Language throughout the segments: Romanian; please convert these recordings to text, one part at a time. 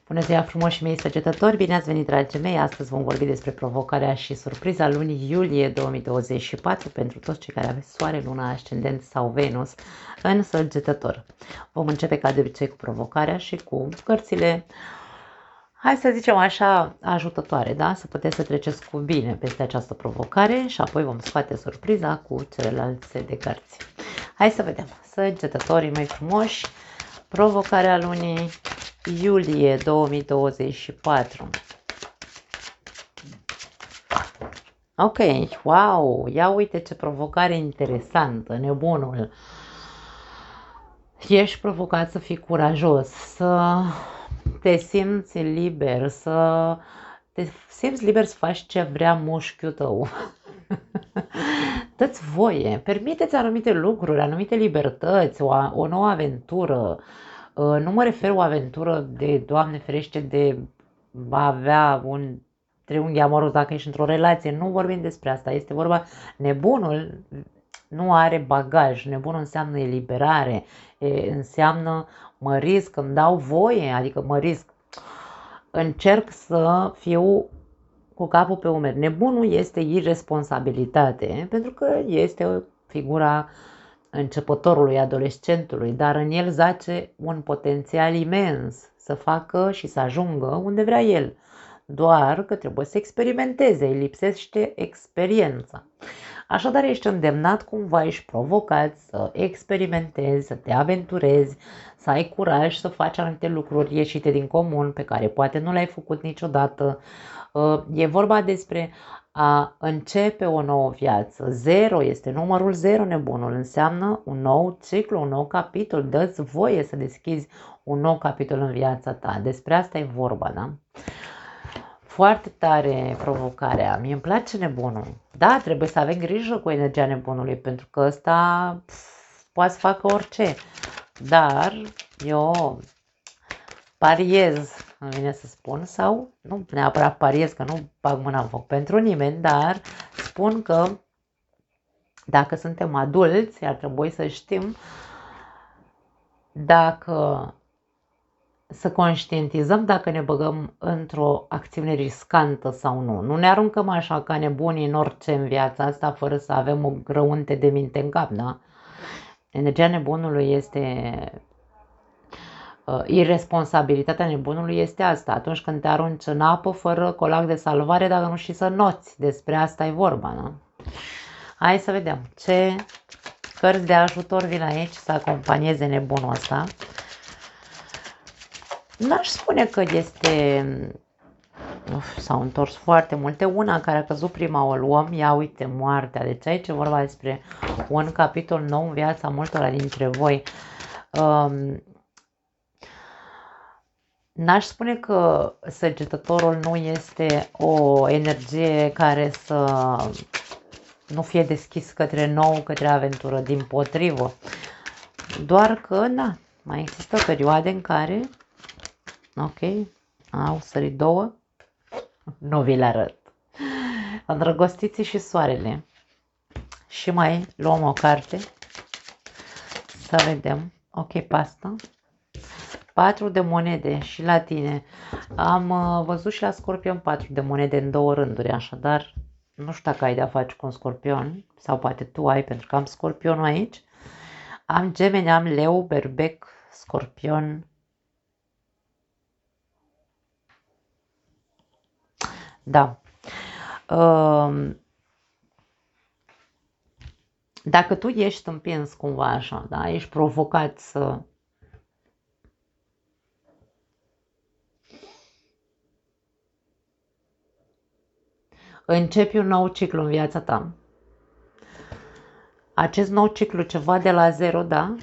Bună ziua frumoși mei săgetători, bine ați venit dragii mei, astăzi vom vorbi despre provocarea și surpriza lunii iulie 2024 pentru toți cei care aveți soare, luna, ascendent sau Venus în săgetător. Vom începe ca de obicei cu provocarea și cu cărțile, hai să zicem așa, ajutătoare, da? Să puteți să treceți cu bine peste această provocare și apoi vom scoate surpriza cu celelalte de cărți. Hai să vedem, săgetătorii mei frumoși, provocarea lunii iulie 2024. Ok, wow, ia uite ce provocare interesantă, nebunul. Ești provocat să fii curajos, să te simți liber, să te simți liber să faci ce vrea mușchiul tău. Dă-ți voie, permiteți anumite lucruri, anumite libertăți, o nouă aventură. Nu mă refer o aventură de, Doamne ferește, de a avea un triunghi amoros dacă ești într-o relație. Nu vorbim despre asta. Este vorba, nebunul nu are bagaj. Nebunul înseamnă eliberare. Înseamnă mă risc, îmi dau voie, adică mă risc. Încerc să fiu cu capul pe umeri. Nebunul este irresponsabilitate, pentru că este figura începătorului, adolescentului, dar în el zace un potențial imens să facă și să ajungă unde vrea el. Doar că trebuie să experimenteze, îi lipsește experiența. Așadar ești îndemnat cumva, ești provocat să experimentezi, să te aventurezi, să ai curaj să faci anumite lucruri ieșite din comun pe care poate nu le-ai făcut niciodată. E vorba despre a începe o nouă viață. 0 este numărul 0, nebunul. Înseamnă un nou ciclu, un nou capitol. Dă-ți voie să deschizi un nou capitol în viața ta. Despre asta e vorba, da? Foarte tare provocarea. Mie îmi place nebunul. Da, trebuie să avem grijă cu energia nebunului, pentru că ăsta poate să facă orice. Dar eu pariez, îmi vine să spun, sau nu neapărat pariez, că nu bag mâna în foc pentru nimeni, dar spun că dacă suntem adulți, ar trebui să știm dacă să conștientizăm dacă ne băgăm într-o acțiune riscantă sau nu. Nu ne aruncăm așa ca nebunii în orice în viața asta fără să avem o grăunte de minte în cap, da? Energia nebunului este irresponsabilitatea nebunului este asta, atunci când te arunci în apă fără colac de salvare, dacă nu știi să noți. Despre asta e vorba, nu? Hai să vedem ce cărți de ajutor vin aici să acompanieze nebunul ăsta. N-aș spune că este... s-au întors foarte multe. Una care a căzut prima o luăm, ia uite, moartea. Deci aici e vorba despre un capitol nou în viața multora dintre voi. N-aș spune că săgetătorul nu este o energie care să nu fie deschis către nou, către aventură, dimpotrivă. Doar că, na, mai există perioade în care, ok, au sărit două, nu vi le arăt. Îndrăgostiții și soarele. Și mai luăm o carte, să vedem, ok, pasta. 4 de monede și la tine. Am văzut și la Scorpion 4 de monede în 2 rânduri, așadar nu știu dacă ai de-a face cu un Scorpion sau poate tu ai, pentru că am Scorpionul aici. Am Gemeni, am Leu, Berbec, Scorpion. Da. Dacă tu ești împins cumva așa, da, ești provocat să începi un nou ciclu în viața ta. Acest nou ciclu, ceva de la 0, da?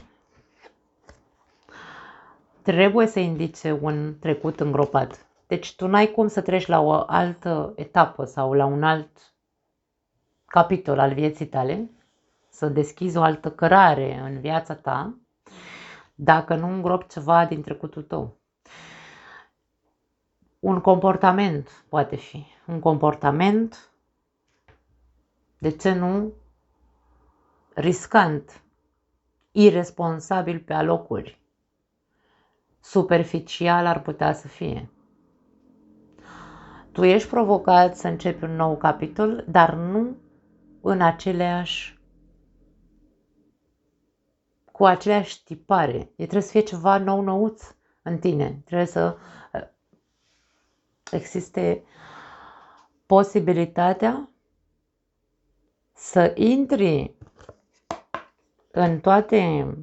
Trebuie să indice un trecut îngropat. Deci tu n-ai cum să treci la o altă etapă sau la un alt capitol al vieții tale, să deschizi o altă cărare în viața ta, dacă nu îngropi ceva din trecutul tău. Un comportament poate fi. Un comportament, de ce nu, riscant, irresponsabil pe alocuri. Superficial ar putea să fie. Tu ești provocat să începi un nou capitol, dar nu în cu aceleași tipare. Trebuie să fie ceva nou-nouț în tine. Trebuie să existe posibilitatea să intri în toate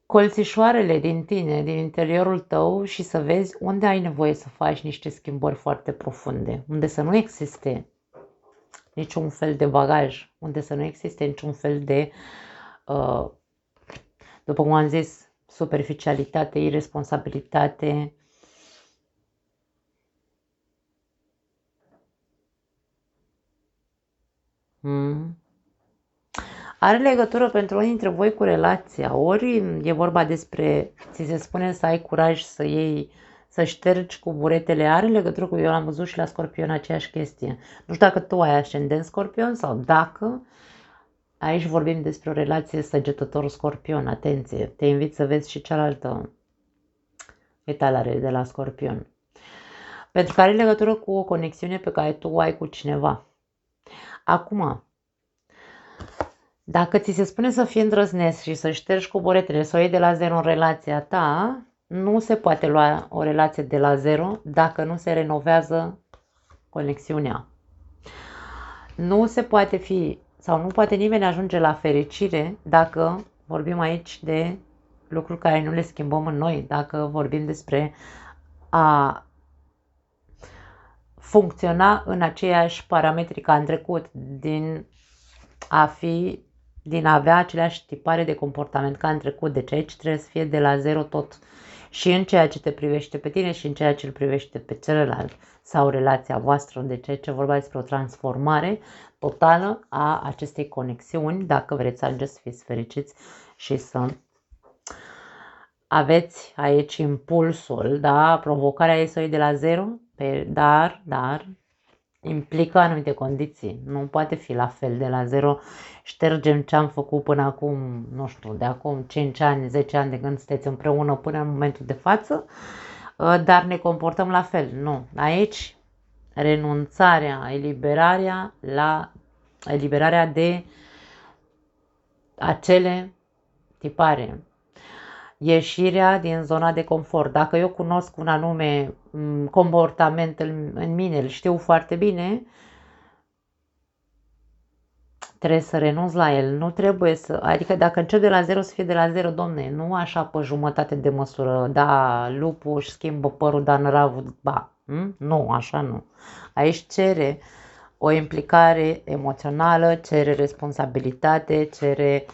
colțișoarele din tine, din interiorul tău și să vezi unde ai nevoie să faci niște schimbări foarte profunde, unde să nu existe niciun fel de bagaj, unde să nu existe niciun fel de, după cum am zis, superficialitate, irresponsabilitate. Are legătură pentru unii dintre voi cu relația, ori e vorba despre, ți se spune să ai curaj să iei, să ștergi cu buretele, are legătură cu, eu am văzut și la Scorpion aceeași chestie. Nu știu dacă tu ai ascendent Scorpion sau dacă, aici vorbim despre o relație săgetător-Scorpion, atenție, te invit să vezi și cealaltă etalare de la Scorpion. Pentru că are legătură cu o conexiune pe care tu o ai cu cineva. Acum, dacă ți se spune să fii îndrăznesc și să ștergi coboretele, să o iei de la zero în relația ta, nu se poate lua o relație de la zero dacă nu se renovează conexiunea. Nu se poate fi, sau nu poate nimeni ajunge la fericire dacă vorbim aici de lucruri care nu le schimbăm în noi, dacă vorbim despre a funcționa în aceiași parametri ca în trecut, din a avea aceleași tipare de comportament ca în trecut. Deci aici trebuie să fie de la zero tot. Și în ceea ce te privește pe tine și în ceea ce îl privește pe celălalt sau relația voastră. Deci aici vorba despre o transformare totală a acestei conexiuni, dacă vreți să ajungeți să fiți fericiți și să aveți aici impulsul, da? Provocarea e să o iei de la zero, dar implică anumite condiții. Nu poate fi la fel de la zero. Ștergem ce am făcut până acum, nu știu, de acum 5 ani, 10 ani de când sunteți împreună până în momentul de față, dar ne comportăm la fel. Nu. Aici renunțarea, eliberarea de acele tipare. Ieșirea din zona de confort. Dacă eu cunosc un anume comportament în mine, îl știu foarte bine, trebuie să renunț la el. Nu trebuie să... Adică dacă încep de la zero, să fie de la zero, domne, nu așa pe jumătate de măsură. Da, lupul își schimbă părul, dar năravul, ba. Nu, așa nu. Aici cere o implicare emoțională, cere responsabilitate, cere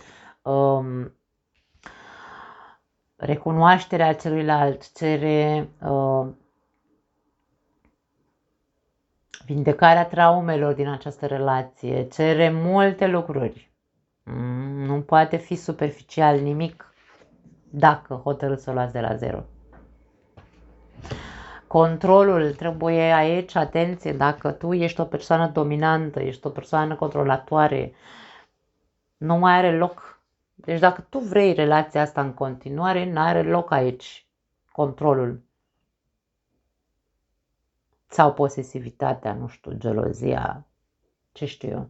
recunoașterea celuilalt, cere vindecarea traumelor din această relație, cere multe lucruri. Nu poate fi superficial nimic dacă hotărâți să o luați de la zero. Controlul trebuie aici, atenție, dacă tu ești o persoană dominantă, ești o persoană controlatoare, nu mai are loc. Deci dacă tu vrei relația asta în continuare, nu are loc aici controlul. Sau posesivitatea, nu știu, gelozia, ce știu eu.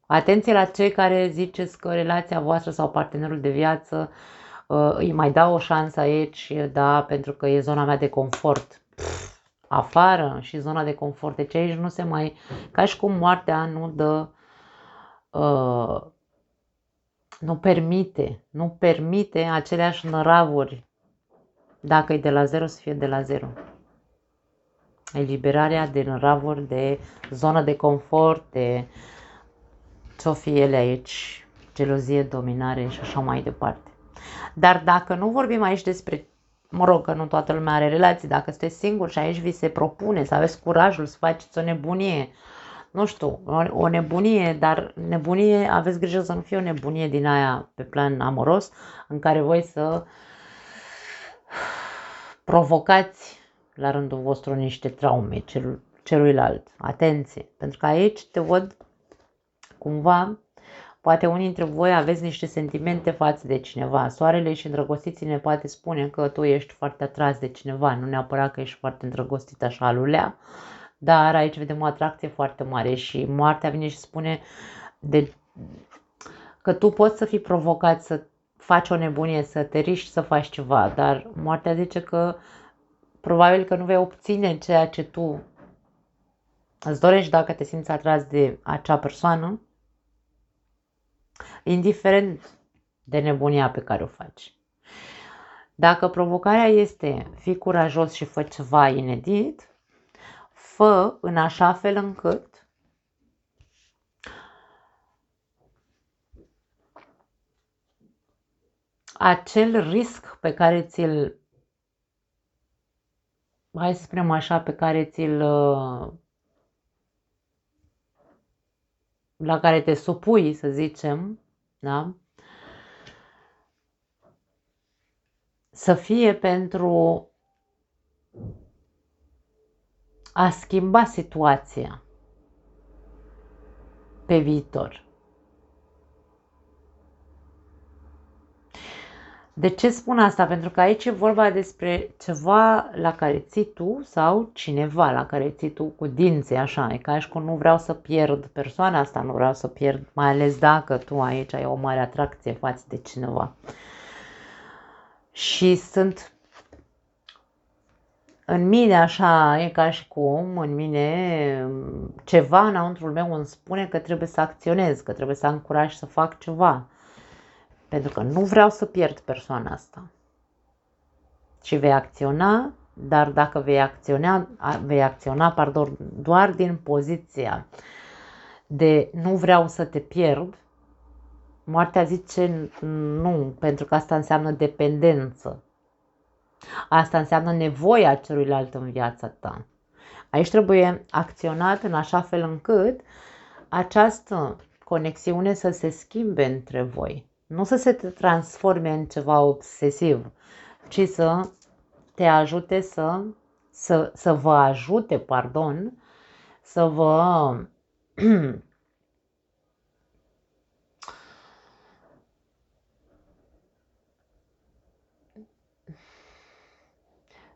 Atenție la cei care ziceți că relația voastră sau partenerul de viață îi mai dau o șansă aici, da, pentru că e zona mea de confort. Afară și zona de confort. Deci aici nu se mai... Ca și cum moartea nu dă... nu permite aceleași năravuri. Dacă e de la zero, să fie de la zero. Eliberarea de năravuri, de zonă de confort, de ce-o fi ele aici, gelozie, dominare și așa mai departe. Dar dacă nu vorbim aici despre, mă rog, că nu toată lumea are relații, dacă sunteți singuri și aici vi se propune să aveți curajul să faceți o nebunie, nu știu, o nebunie, dar nebunie, aveți grijă să nu fie o nebunie din aia pe plan amoros, în care voi să provocați la rândul vostru niște traume celuilalt. Atenție, pentru că aici te văd cumva Poate unii dintre voi aveți niște sentimente față de cineva. Soarele și îndrăgostiții ne poate spune că tu ești foarte atras de cineva, nu neapărat că ești foarte îndrăgostit așa alulea, dar aici vedem o atracție foarte mare și moartea vine și spune că tu poți să fii provocat să faci o nebunie, să te riști să faci ceva, dar moartea zice că probabil că nu vei obține ceea ce tu îți dorești dacă te simți atras de acea persoană, indiferent de nebunia pe care o faci. Dacă provocarea este fii curajos și fă ceva inedit, fă în așa fel încât acel risc pe care ți-l, hai să spunem așa, pe care la care te supui, să zicem, da? Să fie pentru a schimba situația pe viitor. De ce spun asta? Pentru că aici e vorba despre ceva la care ții tu sau cineva la care ții tu cu dinții, așa. E ca și cum nu vreau să pierd persoana asta, nu vreau să pierd, mai ales dacă tu aici ai o mare atracție față de cineva. Și sunt în mine așa, e ca și cum în mine ceva înăuntrul meu îmi spune că trebuie să acționez, că trebuie să am curaj să fac ceva. Pentru că nu vreau să pierd persoana asta. Și vei acționa, dar dacă vei acționa doar din poziția de nu vreau să te pierd, moartea zice nu, pentru că asta înseamnă dependență. Asta înseamnă nevoia celuilalt în viața ta. Aici trebuie acționat în așa fel încât această conexiune să se schimbe între voi. Nu să se transforme în ceva obsesiv, ci să te ajute să vă ajute, să vă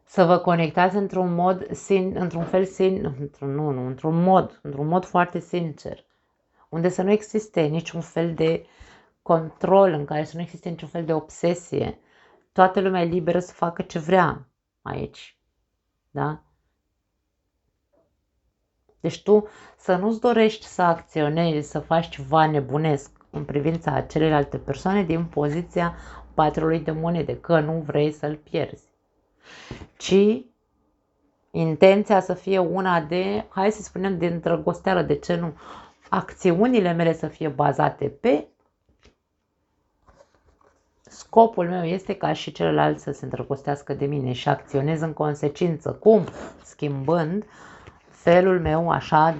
să vă conectați într-un mod într-un mod foarte sincer, unde să nu existe niciun fel de control, în care să nu existe niciun fel de obsesie. Toată lumea e liberă să facă ce vrea aici. Da? Deci tu să nu-ți dorești să acționezi, să faci ceva nebunesc în privința celelalte persoane din poziția patrului de monede, că nu vrei să-l pierzi. Ci intenția să fie una de, hai să spunem, de îndrăgosteală, de ce nu? Acțiunile mele să fie bazate pe scopul meu este ca și celălalt să se îndrăgostească de mine și acționez în consecință. Cum? Schimbând felul meu așa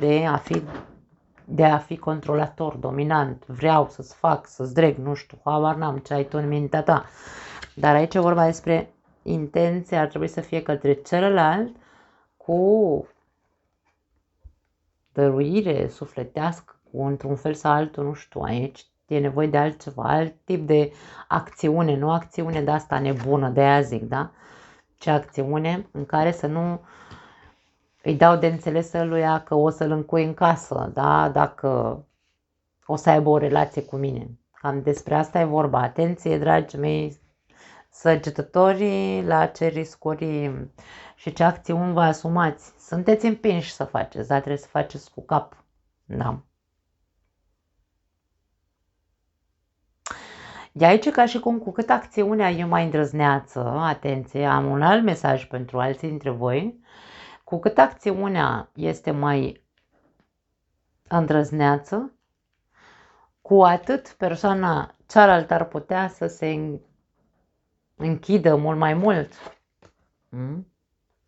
de a fi controlator, dominant. Vreau să-ți fac, să-ți dreg, nu știu, habar n-am ce ai tu în mintea ta. Dar aici e vorba despre intenția, ar trebui să fie către celălalt cu dăruire sufletească, cu într-un fel sau altul, nu știu, aici e nevoie de altceva, alt tip de acțiune, nu acțiune de asta nebună, de aia zic, da? Ce acțiune în care să nu îi dau de înțeles lui că o să-l încui în casă, da? Dacă o să aibă o relație cu mine. Cam despre asta e vorba. Atenție, dragii mei, săgetătorii, la ce riscuri și ce acțiuni vă asumați. Sunteți împinși să faceți, dar trebuie să faceți cu cap. Da. De aici ca și cum cu cât acțiunea e mai îndrăzneață, atenție, am un alt mesaj pentru alții dintre voi, cu cât acțiunea este mai îndrăzneață, cu atât persoana cealaltă ar putea să se închidă mult mai mult.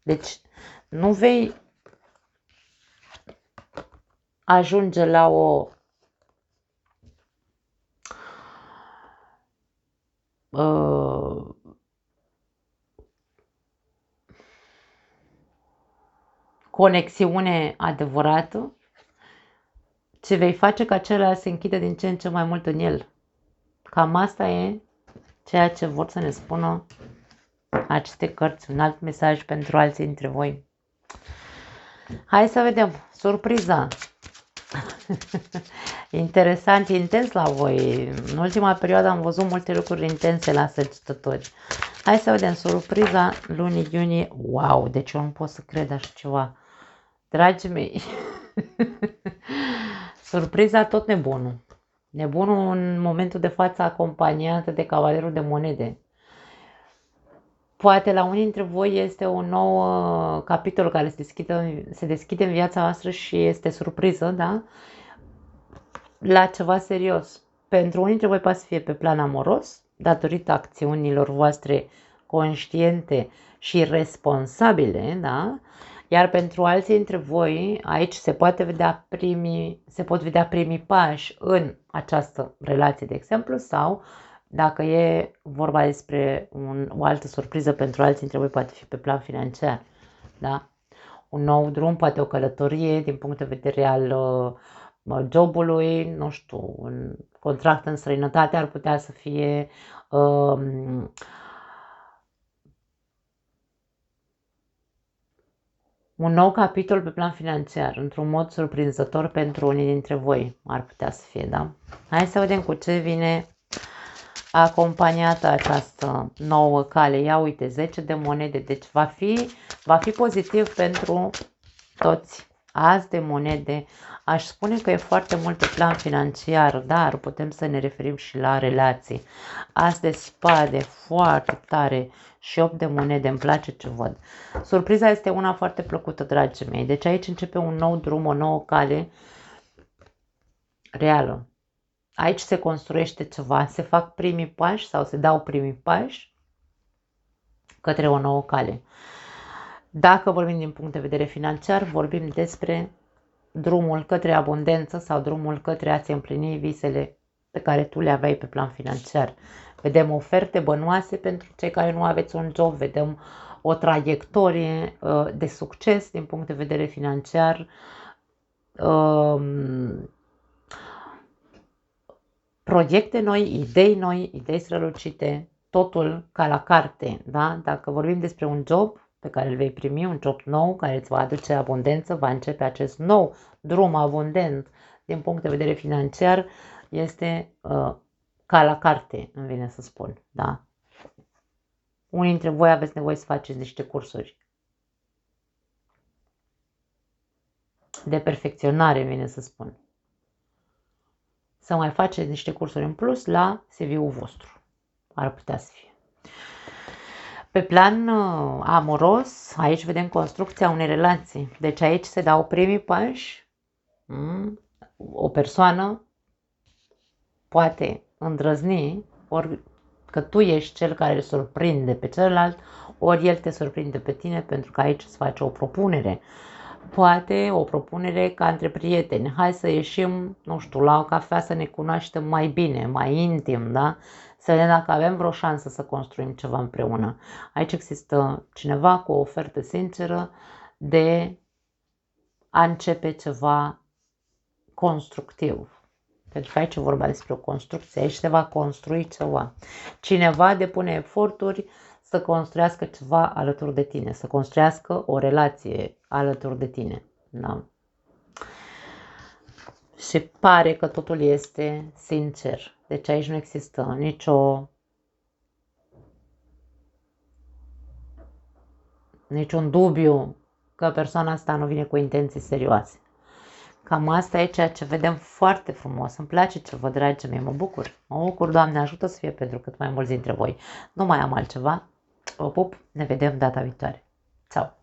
Deci nu vei ajunge la o conexiune adevărată Ce vei face ca celălalt se închide din ce în ce mai mult în el. Cam asta e ceea ce vor să ne spună aceste cărți. Un alt mesaj pentru alții dintre voi. Hai să vedem. Surpriza. Interesant, intens la voi. În ultima perioadă am văzut multe lucruri intense la Săgetători. Hai să vedem surpriza lunii iunie. Wow, deci eu nu pot să cred așa ceva. Dragii mei, surpriza tot nebunul. Nebunul în momentul de față acompaniat de cavalerul de monede. Poate la unii dintre voi este un nou capitol care se deschide în viața noastră și este surpriză, da? La ceva serios. Pentru unii dintre voi poate să fie pe plan amoros, datorită acțiunilor voastre conștiente și responsabile, da? Iar pentru alții dintre voi, aici se pot vedea primii pași în această relație, de exemplu, sau dacă e vorba despre o altă surpriză pentru alții dintre voi, poate fi pe plan financiar, da? Un nou drum, poate o călătorie din punct de vedere al jobului, nu știu, un contract în străinătate ar putea să fie un nou capitol pe plan financiar, într-un mod surprinzător pentru unii dintre voi, ar putea să fie, da? Hai să vedem cu ce vine acompaniată această nouă cale. Ia uite, 10 de monede, deci va fi pozitiv pentru toți. As de monede, aș spune că e foarte mult pe plan financiar, dar putem să ne referim și la relații. As de spade, foarte tare, și 8 de monede, îmi place ce văd. Surpriza este una foarte plăcută, dragii mei. Deci aici începe un nou drum, o nouă cale reală. Aici se construiește ceva, se fac primii pași sau se dau primii pași către o nouă cale. Dacă vorbim din punct de vedere financiar, vorbim despre drumul către abundență sau drumul către a-ți împlini visele pe care tu le aveai pe plan financiar. Vedem oferte bănoase pentru cei care nu aveți un job, vedem o traiectorie de succes din punct de vedere financiar, proiecte noi, idei strălucite, totul ca la carte, da? Dacă vorbim despre un job pe care îl vei primi, un job nou care îți va aduce abundență, va începe acest nou drum abundent din punct de vedere financiar, este ca la carte, îmi vine să spun, da? Unii dintre voi aveți nevoie să faceți niște cursuri de perfecționare, îmi vine să spun. Să mai faceți niște cursuri în plus la CV-ul vostru. Ar putea să fie. Pe plan amoros, aici vedem construcția unei relații. Deci aici se dau primii pași. O persoană poate îndrăzni, ori că tu ești cel care îl surprinde pe celălalt, ori el te surprinde pe tine, pentru că aici îți face o propunere. Poate o propunere ca între prieteni. Hai să ieșim, nu știu, la o cafea să ne cunoaștem mai bine, mai intim, da? Să vedem dacă avem vreo șansă să construim ceva împreună. Aici există cineva cu o ofertă sinceră de a începe ceva constructiv. Pentru că aici e vorba despre o construcție, aici se va construi ceva. Cineva depune eforturi să construiască ceva alături de tine, să construiască o relație alături de tine. Da? Și pare că totul este sincer. Deci aici nu există niciun dubiu că persoana asta nu vine cu intenții serioase. Cam asta e ceea ce vedem foarte frumos. Îmi place ce văd, dragii mei, mă bucur. Mă bucur, Doamne, ajută să fie pentru cât mai mulți dintre voi. Nu mai am altceva. Vă pup, ne vedem data viitoare. Ciao!